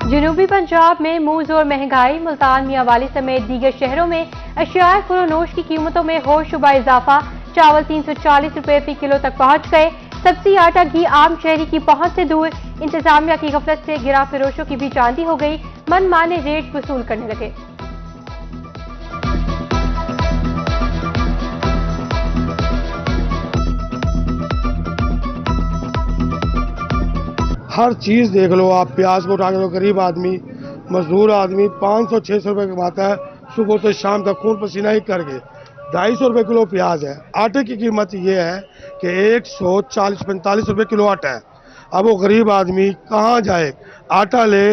जनूबी पंजाब में मुंह जोर महंगाई। मुल्तान, मियांवाली समेत दीगर शहरों में अशियाए खुरोनोश की कीमतों में होशरुबा इजाफा। चावल 340 रुपए फी किलो तक पहुंच गए। सब्जी, आटा, घी आम शहरी की पहुंच से दूर। इंतजामिया की गफलत से गिरा फरोशों की भी चांदी हो गई, मनमाने रेट वसूल करने लगे। हर चीज़ देख लो आप, प्याज को उठा के लो, गरीब आदमी, मजदूर आदमी 500-600 रुपये कमाता है, सुबह से शाम तक खून पसीना ही करके। 250 रुपये किलो प्याज है। आटे की कीमत ये है कि 140-45 रुपये किलो आटा है। अब वो गरीब आदमी कहाँ जाए, आटा ले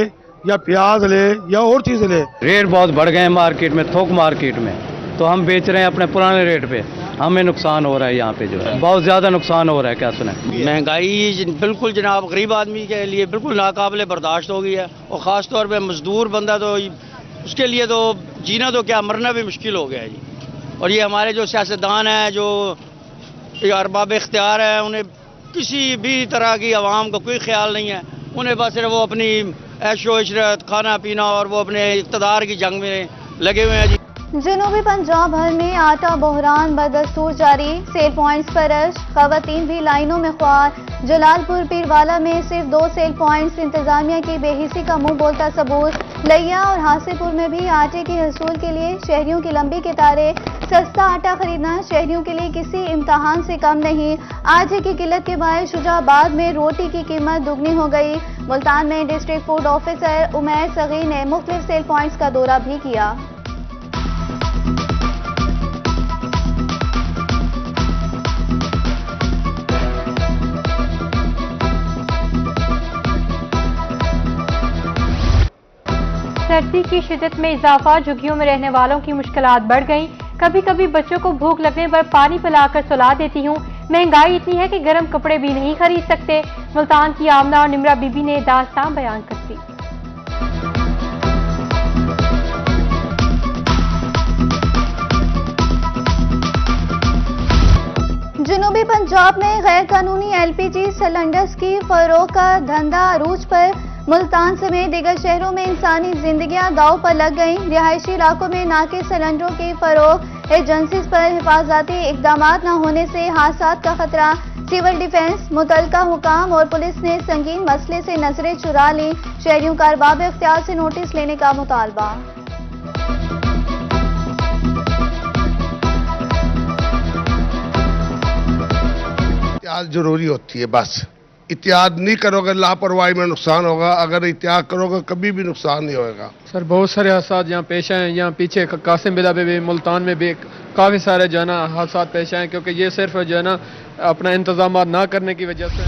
या प्याज ले या और चीज़ ले। रेट बहुत बढ़ गए हैं मार्केट में, थोक मार्केट में, तो हम बेच रहे हैं अपने पुराने रेट पे। हमें नुकसान हो रहा है, यहाँ पे जो है बहुत ज़्यादा नुकसान हो रहा है। क्या सुने, महंगाई बिल्कुल जनाब गरीब आदमी के लिए बिल्कुल नाकाबिले बर्दाश्त हो गई है, और ख़ास तौर पे मजदूर बंदा तो उसके लिए तो जीना तो क्या मरना भी मुश्किल हो गया है जी। और ये हमारे जो सियासतदान हैं, जो अरबाब इख्तियार हैं, उन्हें किसी भी तरह की आवाम का कोई ख्याल नहीं है। उन्हें बस सिर्फ वो अपनी ऐशो इशरत, खाना पीना और वो अपने इक़्तिदार की जंग में लगे हुए हैं जी। जनूबी पंजाब भर में आटा बहरान बदस्तूर जारी। सेल पॉइंट्स पर रश, खवातीन भी लाइनों में ख्वार। जलालपुर पीरवाला में सिर्फ 2 सेल पॉइंट्स, इंतजामिया की बेहिसी का मुंह बोलता सबूत। लिया और हासिपुर में भी आटे के हसूल के लिए शहरियों की लंबी कतारें। सस्ता आटा खरीदना शहरियों के लिए किसी इम्तहान से कम नहीं। आटे की किल्लत के बायस शुजाबाद में रोटी की कीमत दुगनी हो गई। मुल्तान में डिस्ट्रिक्ट फूड ऑफिसर उमैर सगी ने मुख्तलिफ सेल पॉइंट्स का दौरा भी किया। सर्दी की शिद्दत में इजाफा, झुग्गियों में रहने वालों की मुश्किलात बढ़ गईं। कभी कभी बच्चों को भूख लगने पर पानी पिलाकर सुला देती हूँ। महंगाई इतनी है कि गर्म कपड़े भी नहीं खरीद सकते। मुल्तान की आमना और निमरा बीबी ने दास्तान बयान करती। जनूबी पंजाब में गैर कानूनी LPG सिलेंडर्स की फरोख्त का धंधा अरूज पर। मुल्तान समेत दीगर शहरों में इंसानी जिंदगियां दांव पर लग गईं। रिहायशी इलाकों में नाकिस सिलेंडरों की फरोख्त, एजेंसीज पर हिफाजती इकदाम न होने से हादसात का खतरा। सिविल डिफेंस, मुतलका हुकाम और पुलिस ने संगीन मसले से नजरें चुरा ली। शहरियों का अरबाब इख्तियार से नोटिस लेने का मुतालबा। एहतियात जरूरी होती है, बस एहतियात नहीं करोगे लापरवाही में नुकसान होगा, अगर एहतियात करोगे कभी भी नुकसान नहीं होगा। सर बहुत सारे हादसा यहाँ पेश आए हैं। यहाँ पीछे कासिम बिदा में भी, मुल्तान में भी काफ़ी सारे जो है ना हादसा पेश आए हैं, क्योंकि ये सिर्फ जो है ना अपना इंतजाम ना करने की वजह से।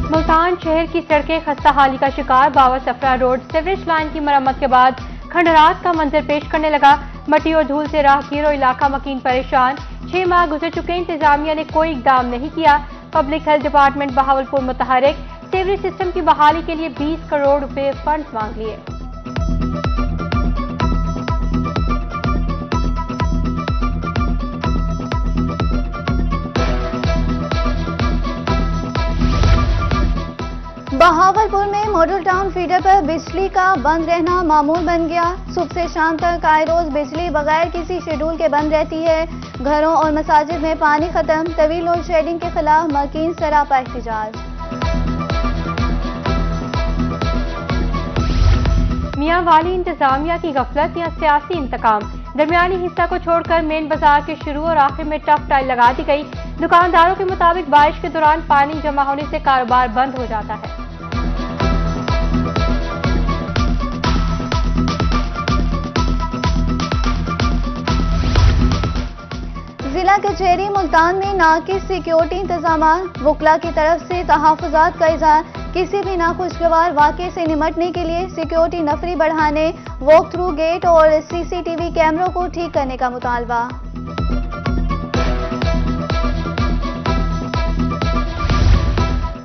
मुल्तान शहर की सड़कें खस्ता हाली का शिकार। बाबा सफरा रोड सीवरेज लाइन की मरम्मत के बाद खंडरात का मंजर पेश करने लगा। मट्टी और धूल से राहगीरों इलाका मकीन परेशान। 6 माह गुजर चुके, इंतजामिया ने कोई इकदाम नहीं किया। पब्लिक हेल्थ डिपार्टमेंट बहावलपुर मुतहरिक। सीवरेज सिस्टम की बहाली के लिए 20 करोड़ रुपए फंड मांग लिए। बहावलपुर में मॉडल टाउन फीडर पर बिजली का बंद रहना मामूल बन गया। सुबह से शाम तक आए रोज बिजली बगैर किसी शेड्यूल के बंद रहती है। घरों और मसाजिद में पानी खत्म। तवील लोड शेडिंग के खिलाफ मकीन सरापा एहतजाज। मियांवाली इंतजामिया की गफलत या सियासी इंतकाम। दरमियानी हिस्सा को छोड़कर मेन बाजार के शुरू और आखिर में टफ टाइल लगा दी गई। दुकानदारों के मुताबिक बारिश के दौरान पानी जमा होने से कारोबार बंद हो जाता है। जिला कचहरी मुल्तान में नाकिस सिक्योरिटी इंतजाम। वकला की तरफ से तहफ़्फ़ुज़ात का इज़हार। किसी भी नाखुशगवार वाक़े से निमटने के लिए सिक्योरिटी नफरी बढ़ाने, वॉक थ्रू गेट और CCTV कैमरों को ठीक करने का मुतालबा।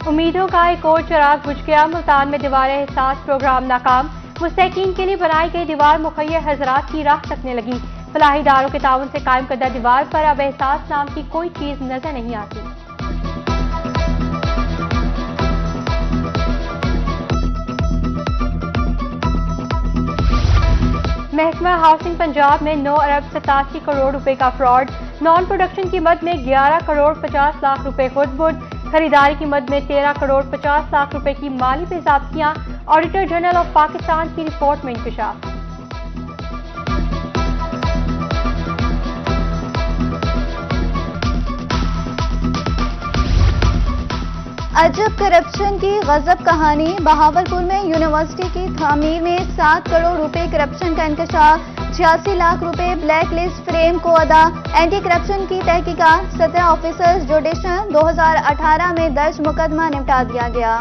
उम्मीदों का एक और चिराग बुझ गया। मुल्तान में दीवार एहसास प्रोग्राम नाकाम। मुस्तैकीन के लिए बनाई गई दीवार मुखय्यर हजरात की राह तकने लगी। फलाही इदारों के ताउन से कायम करदा दीवार पर अब एहसास नाम की कोई चीज नजर नहीं आती। महकमा हाउसिंग पंजाब में 9 अरब 87 करोड़ रुपए का फ्रॉड, नॉन प्रोडक्शन की मद में 11 करोड़ 50 लाख रुपए खुद-बुद, खरीदारी की मद में 13 करोड़ 50 लाख रुपए की माली बेज़ाब्तियां, ऑडिटर जनरल ऑफ पाकिस्तान की रिपोर्ट में इंकशाफ। अजब करप्शन की गजब कहानी, बहावलपुर में यूनिवर्सिटी की तामीर में 7 करोड़ रुपए करप्शन का इंकशाफ, 86 लाख रुपए ब्लैक लिस्ट फ्रेम को अदा, एंटी करप्शन की तहकीकात, 17 ऑफिसर्स जुडिशन, 2018 में दर्ज मुकदमा निपटा दिया गया।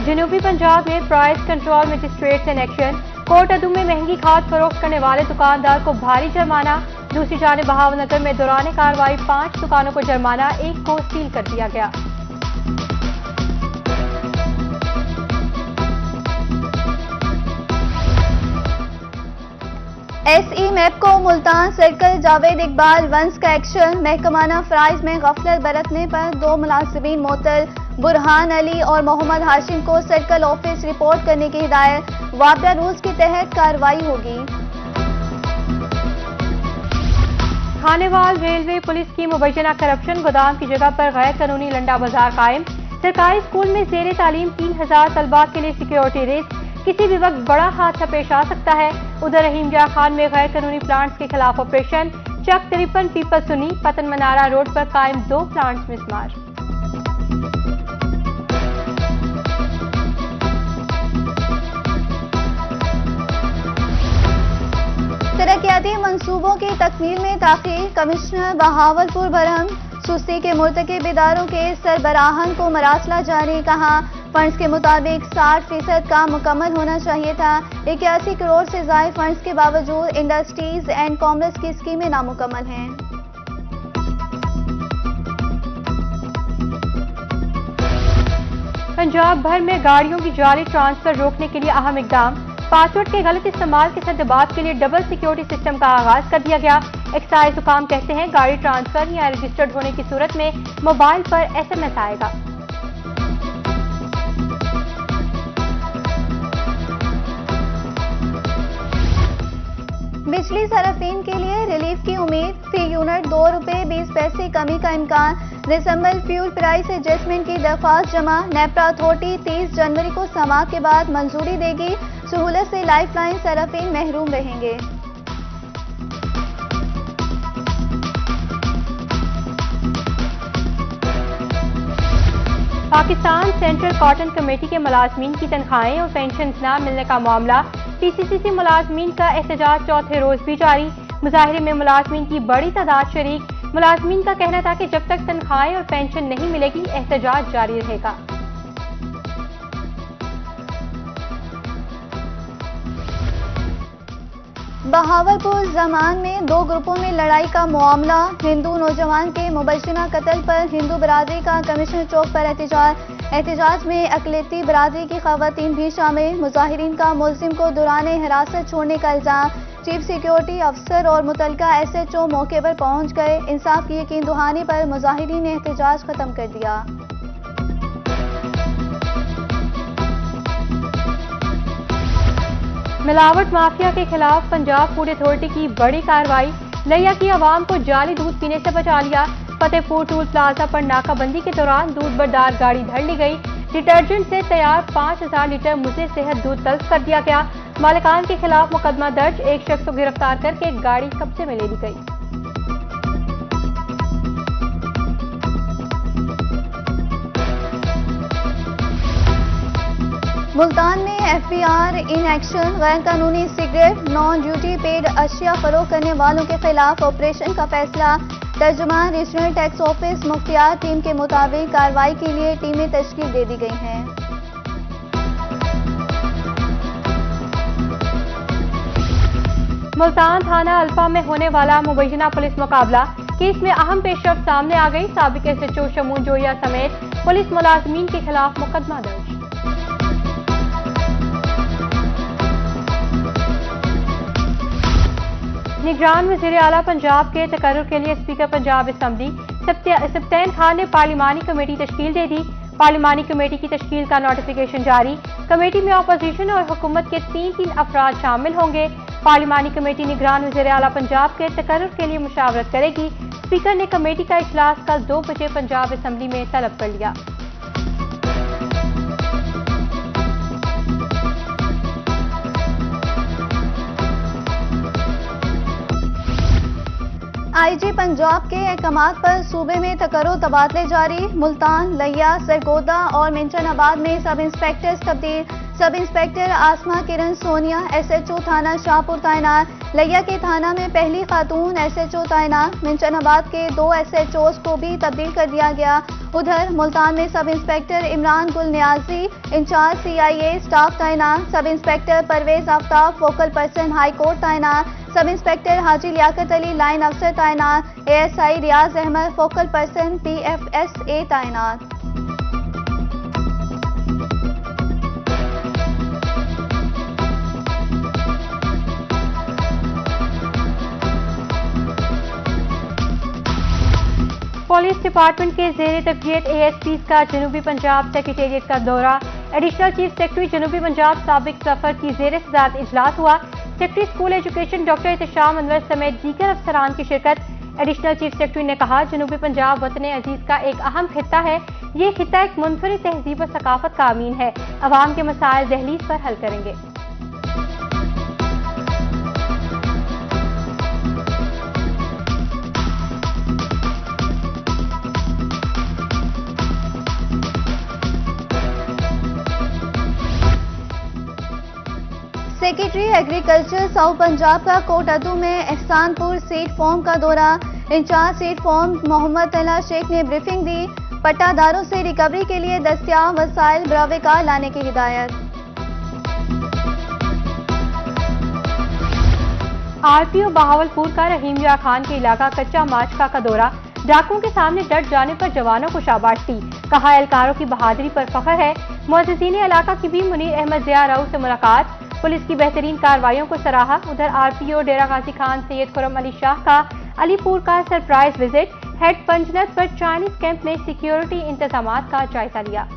जनूबी पंजाब में price control magistrates in action, Kot Addu में महंगी खाद फरोख्त करने वाले दुकानदार को भारी जुर्माना। दूसरी जानिब बहावलनगर में दौरान कार्रवाई 5 दुकानों को जुर्माना, 1 को सील कर दिया गया। एसई मैप को मुल्तान सर्कल जावेद इकबाल वंस का एक्शन, महकमाना फराइज में गफलत बरतने पर 2 मुलाजिमीन मुअत्तल, बुरहान अली और मोहम्मद हाशिम को सर्कल ऑफिस रिपोर्ट करने की हिदायत, वापडा रूल्स के तहत कार्रवाई होगी। खानेवाल रेलवे पुलिस की मुबैना करप्शन, गोदाम की जगह पर गैर कानूनी लंडा बाजार कायम, सरकारी स्कूल में जेर तालीम 3000 तलबा के लिए सिक्योरिटी रिस्क, किसी भी वक्त बड़ा हादसा पेश आ सकता है। उधर रहीम जा खान में गैर कानूनी प्लांट्स के खिलाफ ऑपरेशन, चक 53 पीपल सुनी, पतन मनारा रोड पर कायम 2 प्लांट्स मिसमार। तरक्याती मंसूबों की तकमील में ताखीर, कमिश्नर बहावलपुर बरहम, सुस्ती के मुर्तकिब इदारों के सरबराहान को मरासला जारी, कहा फंड्स के मुताबिक 60% काम मुकम्मल होना चाहिए था। 81 करोड़ से ज्यादा फंड्स के बावजूद इंडस्ट्रीज एंड कॉमर्स की स्कीमें नामुकम्मल हैं। पंजाब भर में गाड़ियों की जाली ट्रांसफर रोकने के लिए अहम इकदाम, पासवर्ड के गलत इस्तेमाल के सद्देबात के लिए डबल सिक्योरिटी सिस्टम का आगाज कर दिया गया। एक्साइज हुकाम कहते हैं गाड़ी ट्रांसफर या रजिस्टर्ड होने की सूरत में मोबाइल पर SMS आएगा। बिजली सरफीन के लिए रिलीफ की उम्मीद, फी यूनिट 2 रुपए 20 पैसे कमी का इम्कान, दिसंबर फ्यूल प्राइस एडजस्टमेंट की दरख्वास्त जमा, नेपरा अथॉरिटी 30 जनवरी को समाअत के बाद मंजूरी देगी। सहूलत से लाइफलाइन सरफीन महरूम रहेंगे। पाकिस्तान सेंट्रल कॉटन कमेटी के मुलाजमीन की तनख्वाहें और पेंशन न मिलने का मामला, PCCC मुलाजमीन का एहतजाज चौथे रोज भी जारी, मुजाहिरे में मुलाजमीन की बड़ी तादाद शरीक। मुलाजमीन का कहना था कि जब तक तनख्वाहें और पेंशन नहीं मिलेगी एहतजाज जारी रहेगा। बहावलपुर जमान में 2 ग्रुपों में लड़ाई का मामला, हिंदू नौजवान के मुबैना कत्ल पर हिंदू बरादरी का कमिश्नर चौक पर एहतजाज में अकलियती बरादरी की खवातीन भी शामिल। मुजाहिरीन का मुलजिम को दौरान हिरासत छोड़ने का इल्जाम, चीफ सिक्योरिटी अफसर और मुतलका SHO मौके पर पहुंच गए। इंसाफ की यकीन दहानी पर मुजाहिरीन ने एहतजाज खत्म कर दिया। मिलावट माफिया के खिलाफ पंजाब फूड अथॉरिटी की बड़ी कार्रवाई, लिया की आवाम को जाली दूध पीने से बचा लिया। फतेहपुर टूल प्लाजा पर नाकाबंदी के दौरान दूध बरदार गाड़ी धर ली गई। डिटर्जेंट से तैयार 5000 लीटर मुझे सेहत दूध तल्फ कर दिया गया। मालिकान के खिलाफ मुकदमा दर्ज, एक शख्स को गिरफ्तार करके गाड़ी कब्जे में ले ली गई। मुल्तान में FBR इन एक्शन, गैर कानूनी सिगरेट, नॉन ड्यूटी पेड अशिया फरोख्त करने वालों के खिलाफ ऑपरेशन का फैसला। तर्जुमान regional tax office Mukhtiar team के मुताबिक कार्रवाई के लिए टीमें तश्कील दे दी गई हैं। मुल्तान थाना अल्फा में होने वाला मुबैना पुलिस मुकाबला, केस में अहम पेशरफ सामने आ गई। साबिक SHO शमून जोया समेत पुलिस मुलाजमीन के खिलाफ मुकदमा दर्ज। निगरान वज़ीर आला पंजाब के तकर्रुर के लिए स्पीकर पंजाब असम्बली सब्तैन खान ने पार्लिमानी कमेटी तश्कील दे दी। पार्लिमानी कमेटी की तश्कील का नोटिफिकेशन जारी। कमेटी में अपोजिशन और हुकूमत के 3 अफराद शामिल होंगे। पार्लिमानी कमेटी निगरान वज़ीर आला पंजाब के तकर्रुर के लिए मुशावरत करेगी। स्पीकर ने कमेटी का इजलास कल 2 बजे पंजाब असम्बली में तलब कर लिया। आईजी पंजाब के अहकामात पर सूबे में तकर्रुर तबादले जारी। मुल्तान, लिया, सरगोदा और मिंचनाबाद में सब इंस्पेक्टर्स तब्दील। सब इंस्पेक्टर आसमा किरण सोनिया SHO थाना शाहपुर तैनात। लिया के थाना में पहली खातून SHO तैनात। मिंचनाबाद के 2 SHOs को भी तब्दील कर दिया गया। उधर मुल्तान में सब इंस्पेक्टर इमरान गुल नियाजी इंचार्ज CIA स्टाफ तैनात। Sub inspector Parvez Aftab focal person high court तैनात। Sub inspector Haji Liaqat Ali line अफसर तैनात। ASI Riaz Ahmed focal person PFSA तैनात। पुलिस डिपार्टमेंट के ज़ेरे तर्बियत ASPs का जनूबी पंजाब सेक्रेटेरिएट का दौरा। एडिशनल चीफ सेक्रेटरी जनूबी पंजाब साबिक सफर की ज़ेरे सदारत इजलास हुआ। Secretary school education doctor Ehtesham Anwar समेत दीगर अफसरान की शिरकत। एडिशनल चीफ सेक्रेटरी ने कहा, जनूबी पंजाब वतन अजीज का एक अहम खित्ता है। ये खित्ता एक मुनफरिद तहजीब और सकाफत का अमीन है। अवाम के मसाइल दहलीज पर हल करेंगे। सेक्रेटरी एग्रीकल्चर साउथ पंजाब का कोटअदू में एहसानपुर सीड फॉर्म का दौरा। इंचार्ज सीड फॉर्म मोहम्मद तला शेख ने ब्रीफिंग दी। पट्टादारों से रिकवरी के लिए दस्तियाब वसाइल बरावेकार लाने की हिदायत। RPO बहावलपुर का रहीमिया खान के इलाका कच्चा माचका का दौरा। डाकुओं के सामने डट जाने पर जवानों को शाबाश दी। कहा, एहलकारों की बहादुरी पर फख्र है। मुअज़्ज़िज़ीन इलाका की भी मुनीर अहमद ज़िया राऊ से मुलाकात। पुलिस की बेहतरीन कार्रवाइयों को सराहा। उधर RPO डेरा गाजी खान सैयद खुर्रम अली शाह का अलीपुर का सरप्राइज विजिट। हेड पंजनत पर चाइनीज कैंप में सिक्योरिटी इंतजामात का जायजा लिया।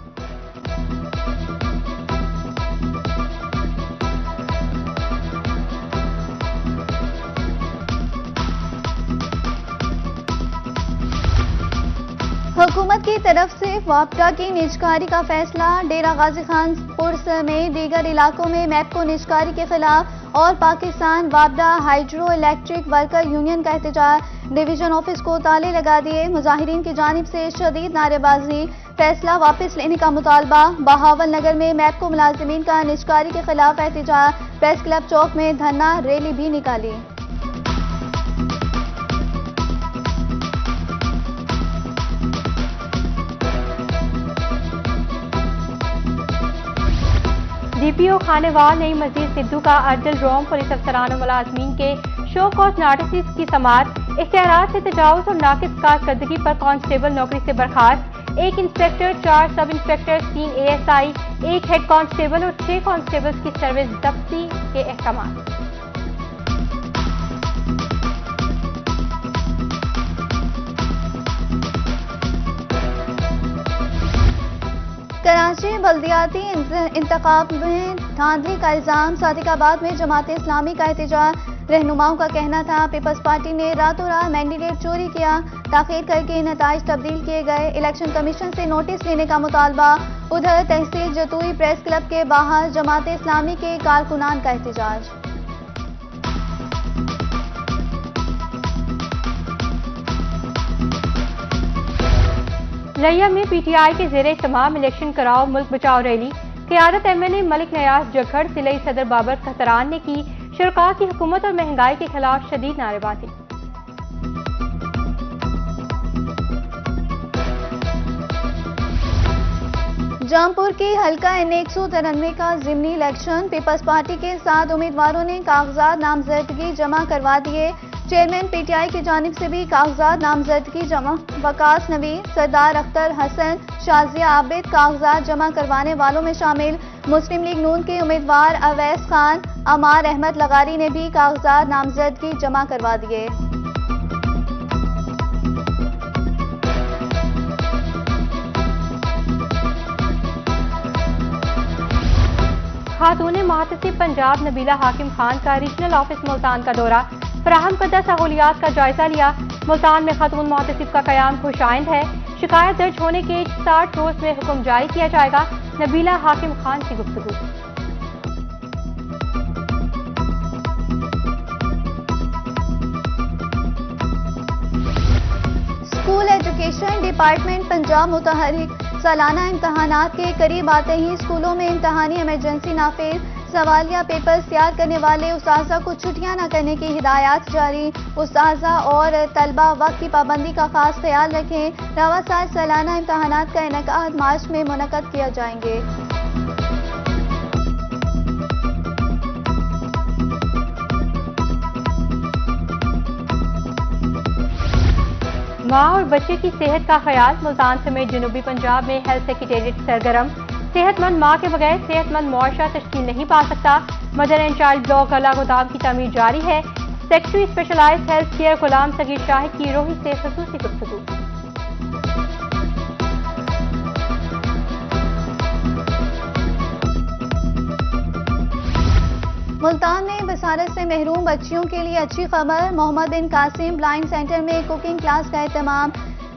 हुकूमत की तरफ से वापडा की निजकारी का फैसला। डेरा गाजी खानपुर समेत दीगर इलाकों में मैपको निजकारी के खिलाफ और पाकिस्तान वापडा हाइड्रो इलेक्ट्रिक वर्कर यूनियन का एहतजाज। डिवीजन ऑफिस को ताले लगा दिए। मुजाहिरीन की जानिब से शदीद नारेबाजी। फैसला वापस लेने का मुतालबा। बहावल नगर में मैपको मुलाजिमीन का निजकारी के खिलाफ एहतजाज। प्रेस क्लब चौक में धरना रैली भी निकाली। DPO खानेवाल नई मस्जिद सिद्धू का अर्जल रोम पुलिस अफसरान और मुलाजमीन के शो कॉज नोटिस की समाअत। इख्तियारात से तजावुज और नाकिस कारकर्दगी पर कांस्टेबल नौकरी से बर्खास्त। 1 inspector, 4 sub inspector, 3 ASI, 1 head constable और 6 कांस्टेबल्स की सर्विस जब्ती के अहकाम। कराची बल्दियाती इंतखाब में धांधली का इल्जाम। सादिकाबाद में जमात इस्लामी का एहतजाज। रहनुमाओं का कहना था पीपल्स पार्टी ने रातों रात मैंडेट चोरी किया। ताखीर करके नताइज तब्दील किए गए। इलेक्शन कमीशन से नोटिस लेने का मुतालबा। उधर तहसील जतुई प्रेस क्लब के बाहर जमात इस्लामी के कारकुनान का एहतजाज। लिया में PTI के ज़ेरे तमाम इलेक्शन कराओ मुल्क बचाओ रैली। क़यादत MNA मलिक नयाज जखड़ सिलई सदर बाबर खतरान ने की। शुरका की हुकूमत और महंगाई के खिलाफ शदीद नारेबाजी। जामपुर की हल्का N193 का ज़िमनी इलेक्शन। पीपल्स पार्टी के 7 उम्मीदवारों ने कागजात नामजदगी जमा करवा दिए। चेयरमैन PTI की जानिब से भी कागजात नामजदगी जमा। वकास नवीर, सरदार अख्तर हसन, शाजिया आबिद कागजात जमा करवाने वालों में शामिल। मुस्लिम लीग नून के उम्मीदवार अवैस खान, अमार अहमद लगारी ने भी कागजात नामजदगी जमा करवा दिए। खातून मुहतसिब पंजाब नबीला हाकिम खान का रीजनल ऑफिस मुल्तान का दौरा, फराहम करदा सहूलियात का जायजा लिया। मुल्तान में खातून मुहतसिब का कयाम खुशाइंद है। शिकायत दर्ज होने के 60 रोज में हुक्म जारी किया जाएगा। नबीला हाकिम खान की गुफ्तगू। स्कूल एजुकेशन डिपार्टमेंट पंजाब मुतहरिक सालाना इम्तहानात के करीब आते ही स्कूलों में इम्तहानी इमरजेंसी नाफिज, सवालिया पेपर्स तैयार करने वाले उस्ताज़ा को छुट्टियां न करने की हिदायत जारी। उस्ताज़ा और तलबा वक्त की पाबंदी का खास ख्याल रखें। रवा साल सालाना इम्तहानात का इनेकाद मार्च में मुनक्कद किया जाएंगे। माँ और बच्चे की सेहत का ख्याल, मुल्तान समेत जनूबी पंजाब में हेल्थ सेक्रेटेरिएट सरगर्म। सेहतमंद माँ के बगैर सेहतमंद मुआशरा तश्कील नहीं पा सकता। मदर एंड चाइल्ड ब्लॉक अला गोदाम की तामीर जारी है। सेक्रेटरी स्पेशलाइज्ड हेल्थ केयर गुलाम सगीर शाहिद की रोही से खसूसी गुफ्तगू। मुल्तान में बसारत से महरूम बच्चियों के लिए अच्छी खबर। मोहम्मद बिन कासिम ब्लाइंड सेंटर में कुकिंग क्लास का एहतमाम।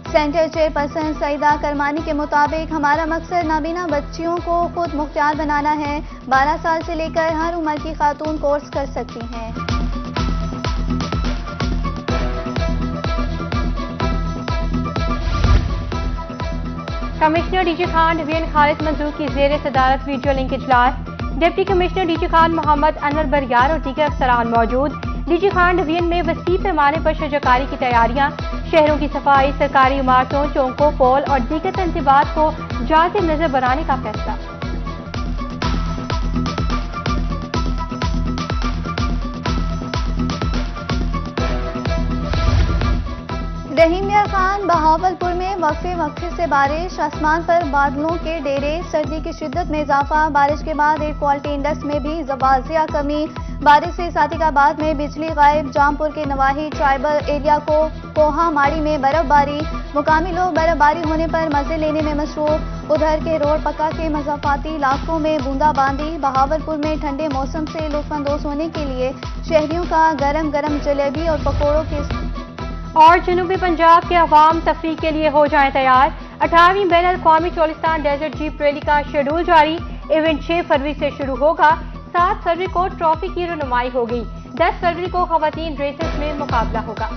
सेंटर चेयरपर्सन सईदा करमानी के मुताबिक हमारा मकसद नाबीना बच्चियों को खुद मुख्तियार बनाना है। 12 साल से लेकर हर उम्र की खातून कोर्स कर सकती हैं। कमिश्नर डीजी खान डिवीजन खालिद मंजूर की जेर सदारत वीडियो लिंक इजलास। डिप्टी कमिश्नर डीजी खान मोहम्मद अनवर बरियार और दीगर अफसरान मौजूद। डीजी खान डिवीजन में वसी पैमाने पर शजरकारी की तैयारियां। शहरों की सफाई, सरकारी इमारतों, चौकों, पोल और दीगर तंजीबात को जायज़ नजर बनाने का फैसला। रहीम मियां खान बहावलपुर में वक्फे से बारिश, आसमान पर बादलों के डेरे, सर्दी की शिद्दत में इजाफा। बारिश के बाद एयर क्वालिटी इंडेक्स में भी वाजिया कमी। बारिश से सादिकाबाद में बिजली गायब। जामपुर के नवाही ट्राइबल एरिया को कोहा माड़ी में बर्फबारी। मुकामी लोग बर्फबारी होने पर मजे लेने में मसरूफ। उधर के रोड पक्का के मज़ाफाती इलाकों में बूंदाबांदी। बहावलपुर में ठंडे मौसम से लुत्फानंदोज होने के लिए शहरियों का गरम गरम जलेबी और पकौड़ों के। और जनूबी पंजाब के अवाम तफरीह के लिए हो जाएं तैयार। 18वीं बैन अल-अक़वामी चोलिस्तान डेजर्ट जीप रैली का शेड्यूल जारी। इवेंट 6 फरवरी से शुरू होगा। 7 फरवरी को ट्रॉफी की रनुमाई होगी। 10 फरवरी को खवातीन रेसेस में मुकाबला होगा।